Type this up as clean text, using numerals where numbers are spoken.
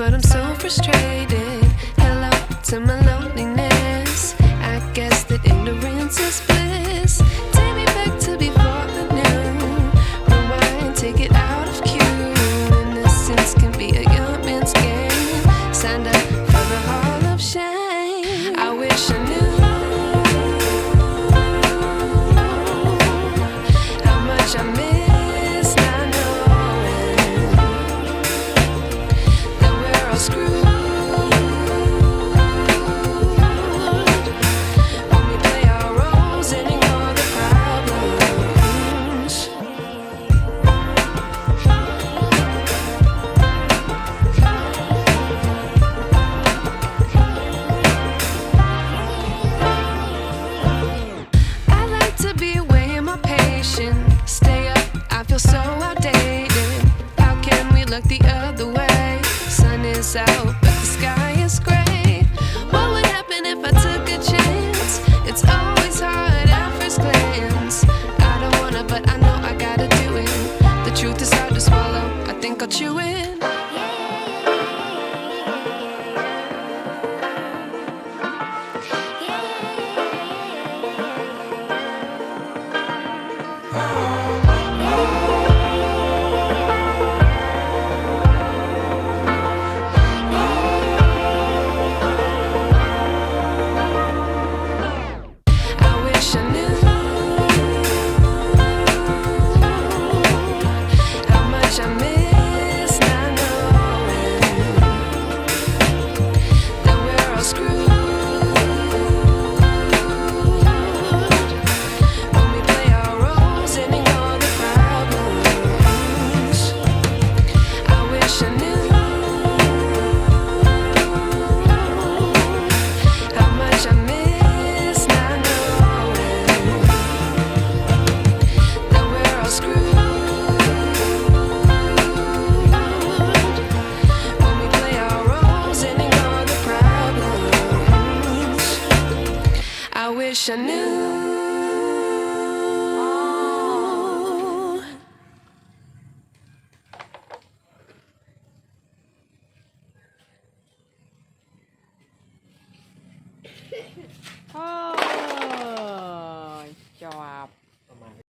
but I'm so frustrated. Hello to my loneliness. I guess that ignorance is bliss. Take me back to before I knew. Rewind, take it out of cue. Innocence can be a young man's game. Signed up for the hall of shame. I wish I knew how much I miss not knowing that we're all screwed when we play our roles and ignore the problems. I like to be away in my patience. Stay up, I feel so outdated. How can we look the other way? Sun is out, but the sky is gray. What would happen if I took a chance? It's always hard at first glance. I don't wanna, but I know I gotta do it. The truth is hard to swallow, I think I'll chew it. I wish I knew how much I miss not knowing that we're all screwed when we play our roles and ignore the problems. I wish I knew how much I miss not knowing that we're all screwed when we play our roles and ignore the problems. I wish I knew. Oh.